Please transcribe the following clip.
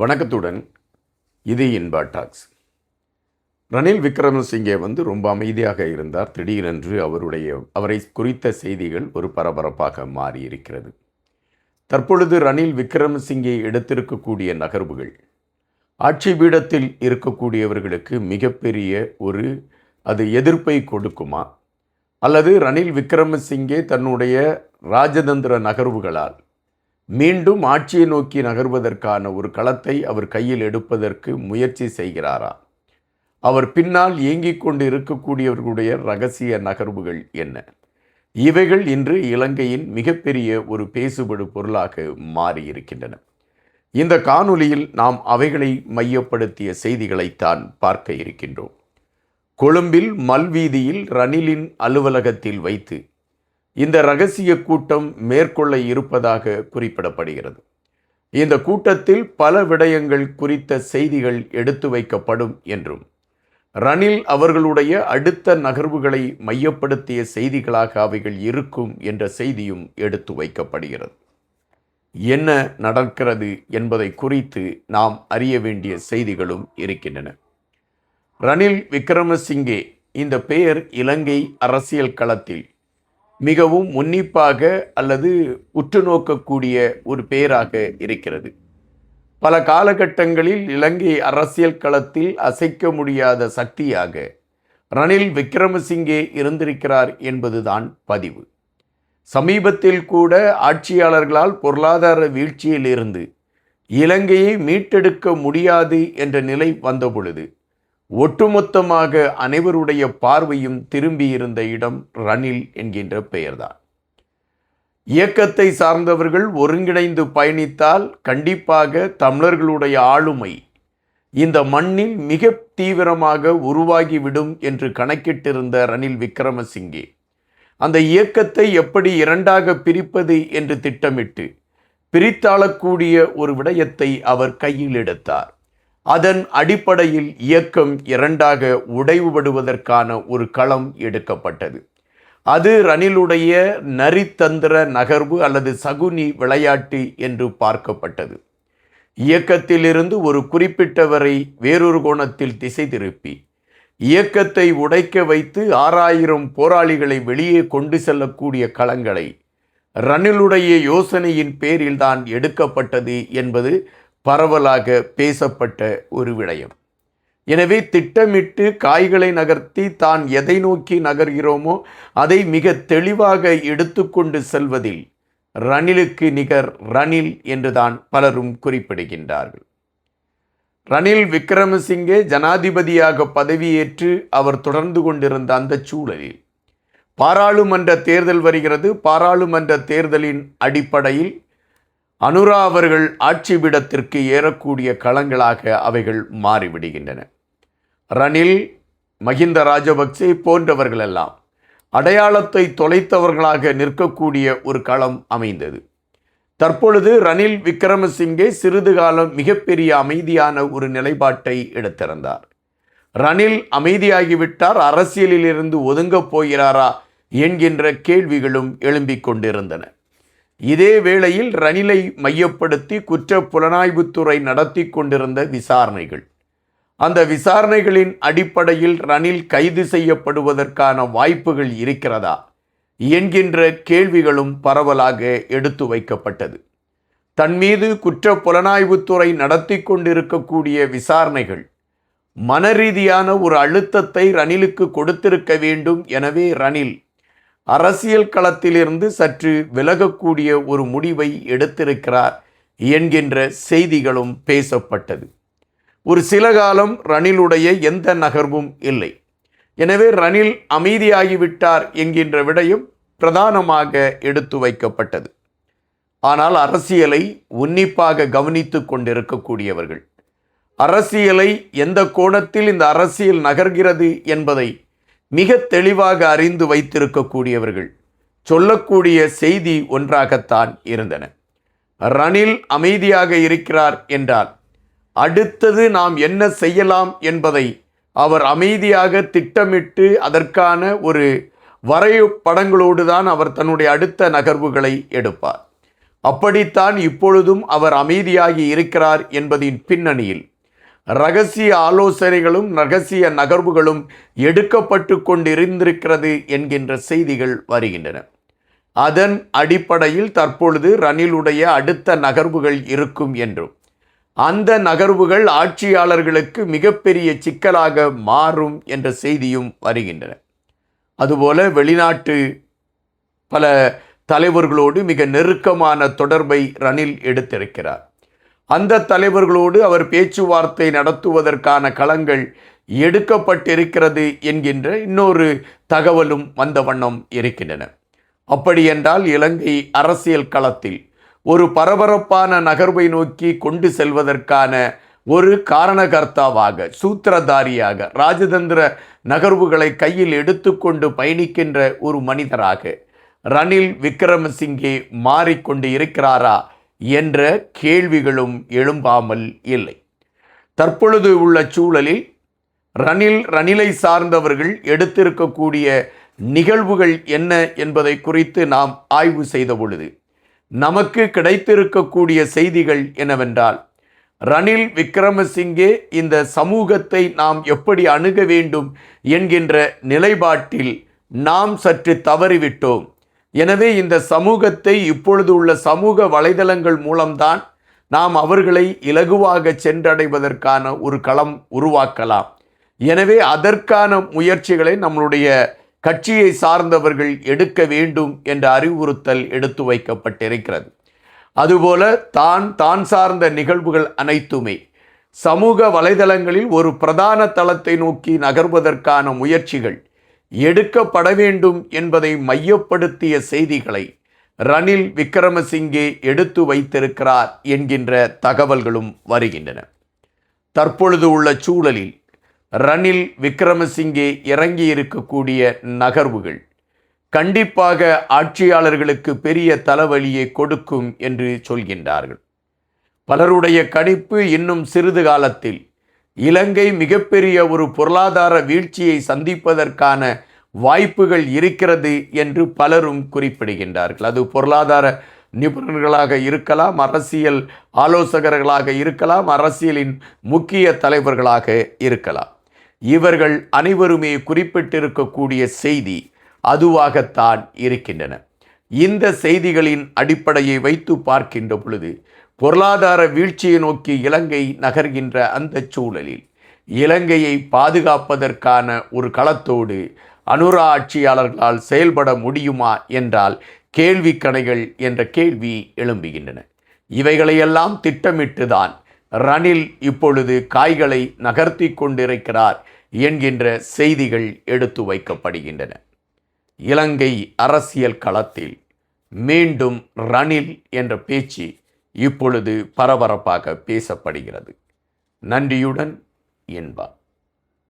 வணக்கத்துடன் இது இன்பா டாக்ஸ். ரணில் விக்ரமசிங்கே ரொம்ப அமைதியாக இருந்தார். திடீரென்று அவரை குறித்த செய்திகள் ஒரு பரபரப்பாக மாறியிருக்கிறது. தற்பொழுது ரணில் விக்ரமசிங்கே எடுத்திருக்கக்கூடிய நகர்வுகள் ஆட்சி பீடத்தில் இருக்கக்கூடியவர்களுக்கு மிகப்பெரிய அது எதிர்ப்பை கொடுக்குமா, அல்லது ரணில் விக்ரமசிங்கே தன்னுடைய ராஜதந்திர நகர்வுகளால் மீண்டும் ஆட்சியை நோக்கி நகர்வதற்கான ஒரு களத்தை அவர் கையில் எடுப்பதற்கு முயற்சி செய்கிறாரா? அவர் பின்னால் இயங்கிக் கொண்டு இருக்கக்கூடியவர்களுடைய இரகசிய நகர்வுகள் என்ன? இவைகள் இன்று இலங்கையின் மிகப்பெரிய ஒரு பேசுபடு பொருளாக மாறியிருக்கின்றன. இந்த காணொளியில் நாம் அவைகளை மையப்படுத்திய செய்திகளைத்தான் பார்க்க இருக்கின்றோம். கொழும்பில் மல்வீதியில் ரணிலின் அலுவலகத்தில் வைத்து இந்த இரகசிய கூட்டம் மேற்கொள்ள இருப்பதாக குறிப்பிடப்படுகிறது. இந்த கூட்டத்தில் பல விடயங்கள் குறித்த செய்திகள் எடுத்து வைக்கப்படும் என்றும், ரணில் அவர்களுடைய அடுத்த நகர்வுகளை மையப்படுத்திய செய்திகளாக அவைகள் இருக்கும் என்ற செய்தியும் எடுத்து வைக்கப்படுகிறது. என்ன நடக்கிறது என்பதை குறித்து நாம் அறிய வேண்டிய செய்திகளும் இருக்கின்றன. ரணில் விக்ரமசிங்கே இந்த பெயர் இலங்கை அரசியல் களத்தில் மிகவும் உன்னிப்பாக அல்லது உற்று நோக்கக்கூடிய ஒரு பெயராக இருக்கிறது. பல காலகட்டங்களில் இலங்கை அரசியல் களத்தில் அசைக்க முடியாத சக்தியாக ரணில் விக்ரமசிங்கே இருந்திருக்கிறார் என்பதுதான் பதிவு. சமீபத்தில் கூட ஆட்சியாளர்களால் பொருளாதார வீழ்ச்சியில் இருந்து இலங்கையை மீட்டெடுக்க முடியாது என்ற நிலை வந்தபொழுது ஒட்டுமொத்தமாக அனைவருடைய பார்வையும் திரும்பியிருந்த இடம் ரணில் என்கின்ற பெயர்தான். இயக்கத்தை சார்ந்தவர்கள் ஒருங்கிணைந்து பயணித்தால் கண்டிப்பாக தமிழர்களுடைய ஆளுமை இந்த மண்ணில் மிக தீவிரமாக உருவாகிவிடும் என்று கணக்கிட்டிருந்த ரணில் விக்ரமசிங்கே அந்த இயக்கத்தை எப்படி இரண்டாக பிரிப்பது என்று திட்டமிட்டு பிரித்தாளக்கூடிய ஒரு விடயத்தை அவர் கையில் எடுத்தார். அதன் அடிப்படையில் இயக்கம் இரண்டாக உடைவுபடுவதற்கான ஒரு களம் எடுக்கப்பட்டது. அது ரணிலுடைய நரித்தந்திர நகர்வு அல்லது சகுனி விளையாட்டு என்று பார்க்கப்பட்டது. இயக்கத்திலிருந்து ஒரு குறிப்பிட்டவரை வேறொரு கோணத்தில் திசை திருப்பி இயக்கத்தை உடைக்க வைத்து 6000 போராளிகளை வெளியே கொண்டு செல்லக்கூடிய களங்களை ரணிலுடைய யோசனையின் பேரில்தான் எடுக்கப்பட்டது என்பது பரவலாக பேசப்பட்ட ஒரு விடயம். எனவே திட்டமிட்டு காய்களை நகர்த்தி தான் எதை நோக்கி நகர்கிறோமோ அதை மிக தெளிவாக எடுத்துக்கொண்டு செல்வதில் ரணிலுக்கு நிகர் ரணில் என்றுதான் பலரும் குறிப்பிடுகின்றார்கள். ரணில் விக்ரமசிங்கே ஜனாதிபதியாக பதவியேற்று அவர் தொடர்ந்து கொண்டிருந்த அந்த சூழலில் பாராளுமன்ற தேர்தல் வருகிறது. பாராளுமன்ற தேர்தலின் அடிப்படையில் அனுரா அவர்கள் ஆட்சி பீடத்திற்கு ஏறக்கூடிய களங்களாக அவைகள் மாறிவிடுகின்றன. ரணில், மஹிந்த ராஜபக்சே போன்றவர்களெல்லாம் அடையாளத்தை தொலைத்தவர்களாக நிற்கக்கூடிய ஒரு களம் அமைந்தது. தற்பொழுது ரணில் விக்ரமசிங்கே சிறிது காலம் மிகப்பெரிய அமைதியான ஒரு நிலைப்பாட்டை எடுத்திருந்தார். ரணில் அமைதியாகிவிட்டார், அரசியலிலிருந்து ஒதுங்கப் போகிறாரா என்கின்ற கேள்விகளும் எழும்பிக் கொண்டிருந்தன. இதே வேளையில் ரணிலை மையப்படுத்தி குற்ற புலனாய்வுத்துறை நடத்தி கொண்டிருந்த விசாரணைகள், அந்த விசாரணைகளின் அடிப்படையில் ரணில் கைது செய்யப்படுவதற்கான வாய்ப்புகள் இருக்கிறதா என்கின்ற கேள்விகளும் பரவலாக எடுத்து வைக்கப்பட்டது. தன் மீது குற்ற புலனாய்வுத்துறை நடத்தி கொண்டிருக்கக்கூடிய விசாரணைகள் மனரீதியான ஒரு அழுத்தத்தை ரணிலுக்கு கொடுத்திருக்க வேண்டும். எனவே ரணில் அரசியல் களத்திலிருந்து சற்று விலகக்கூடிய ஒரு முடிவை எடுத்திருக்கிறார் என்கின்ற செய்திகளும் பேசப்பட்டது. ஒரு சில காலம் ரணிலுடைய எந்த நகர்வும் இல்லை. எனவே ரணில் அமைதியாகிவிட்டார் என்கின்ற விடயம் பிரதானமாக எடுத்து வைக்கப்பட்டது. ஆனால் அரசியலை உன்னிப்பாக கவனித்து கொண்டிருக்கக்கூடியவர்கள், அரசியலை எந்த கோணத்தில் இந்த அரசியல் நகர்கிறது என்பதை மிக தெளிவாக அறிந்து வைத்திருக்கக்கூடியவர்கள் சொல்லக்கூடிய செய்தி ஒன்றாகத்தான் இருந்தன. ரணில் அமைதியாக இருக்கிறார் என்றால் அடுத்தது நாம் என்ன செய்யலாம் என்பதை அவர் அமைதியாக திட்டமிட்டு அதற்கான ஒரு வரைபடங்களோடு தான் அவர் தன்னுடைய அடுத்த நகர்வுகளை எடுப்பார். அப்படித்தான் இப்பொழுதும் அவர் அமைதியாகி இருக்கிறார் என்பதின் பின்னணியில் இரகசிய ஆலோசனைகளும் இரகசிய நகர்வுகளும் எடுக்கப்பட்டு கொண்டிருந்திருக்கிறது என்கின்ற செய்திகள் வருகின்றன. அதன் அடிப்படையில் தற்பொழுது ரணிலுடைய அடுத்த நகர்வுகள் இருக்கும் என்றும் அந்த நகர்வுகள் ஆட்சியாளர்களுக்கு மிகப்பெரிய சிக்கலாக மாறும் என்ற செய்தியும் வருகின்றன. அதுபோல வெளிநாட்டு பல தலைவர்களோடு மிக நெருக்கமான தொடர்பை ரணில் எடுத்திருக்கிறார். அந்த தலைவர்களோடு அவர் பேச்சுவார்த்தை நடத்துவதற்கான களங்கள் எடுக்கப்பட்டிருக்கிறது என்கின்ற இன்னொரு தகவலும் வந்த வண்ணம் இருக்கின்றன. அப்படியென்றால் இலங்கை அரசியல் களத்தில் ஒரு பரபரப்பான நகர்வை நோக்கி கொண்டு செல்வதற்கான ஒரு காரணகர்த்தாவாக, சூத்திரதாரியாக, ராஜதந்திர நகர்வுகளை கையில் எடுத்துக்கொண்டு பயணிக்கின்ற ஒரு மனிதராக ரணில் விக்ரமசிங்கே மாறிக்கொண்டு இருக்கிறாரா என்ற கேள்விகளும் எழும்பாமல் இல்லை. தற்பொழுது உள்ள சூழலில் ரணிலை சார்ந்தவர்கள் எடுத்திருக்கக்கூடிய நிகழ்வுகள் என்ன என்பதை குறித்து நாம் ஆய்வு செய்த பொழுது நமக்கு கிடைத்திருக்கக்கூடிய செய்திகள் என்னவென்றால், ரணில் விக்ரமசிங்கே இந்த சமூகத்தை நாம் எப்படி அணுக வேண்டும் என்கின்ற நிலைப்பாட்டில் நாம் சற்று தவறிவிட்டோம். எனவே இந்த சமூகத்தை இப்பொழுது உள்ள சமூக வலைதளங்கள் மூலம்தான் நாம் அவர்களை இலகுவாக சென்றடைவதற்கான ஒரு களம் உருவாக்கலாம். எனவே அதற்கான முயற்சிகளை நம்மளுடைய கட்சியை சார்ந்தவர்கள் எடுக்க வேண்டும் என்ற அறிவுறுத்தல் எடுத்து வைக்கப்பட்டிருக்கிறது. அதுபோல தான் சார்ந்த நிகழ்வுகள் அனைத்துமே சமூக வலைதளங்களில் ஒரு பிரதான தளத்தை நோக்கி நகர்வதற்கான முயற்சிகள் எடுக்கப்பட வேண்டும் என்பதை மையப்படுத்திய செய்திகளை ரணில் விக்ரமசிங்கே எடுத்து வைத்திருக்கிறார் என்கின்ற தகவல்களும் வருகின்றன. தற்பொழுது உள்ள சூழலில் ரணில் விக்ரமசிங்கே இறங்கி இருக்கக்கூடிய நகர்வுகள் கண்டிப்பாக ஆட்சியாளர்களுக்கு பெரிய தலைவலியை கொடுக்கும் என்று சொல்கின்றார்கள். பலருடைய கணிப்பு இன்னும் சிறிது காலத்தில் இலங்கை மிகப்பெரிய ஒரு பொருளாதார வீழ்ச்சியை சந்திப்பதற்கான வாய்ப்புகள் இருக்கிறது என்று பலரும் குறிப்பிடுகின்றார்கள். அது பொருளாதார நிபுணர்களாக இருக்கலாம், அரசியல் ஆலோசகர்களாக இருக்கலாம், அரசியலின் முக்கிய தலைவர்களாக இருக்கலாம். இவர்கள் அனைவருமே குறிப்பிட்டிருக்கக்கூடிய செய்தி அதுவாகத்தான் இருக்கின்றன. இந்த செய்திகளின் அடிப்படையை வைத்து பார்க்கின்ற பொழுது பொருளாதார வீழ்ச்சியை நோக்கி இலங்கை நகர்கின்ற அந்த சூழலில் இலங்கையை பாதுகாப்பதற்கான ஒரு களத்தோடு அனுரா ஆட்சியாளர்களால் செயல்பட முடியுமா என்றால் கேள்விக்கணைகள் என்ற கேள்வி எழும்புகின்றன. இவைகளையெல்லாம் திட்டமிட்டுதான் ரணில் இப்பொழுது காய்களை நகர்த்தி கொண்டிருக்கிறார் என்கின்ற செய்திகள் எடுத்து வைக்கப்படுகின்றன. இலங்கை அரசியல் களத்தில் மீண்டும் ரணில் என்ற பேச்சு இப்பொழுது பரபரப்பாக பேசப்படுகிறது. நன்றியுடன் என்பார்.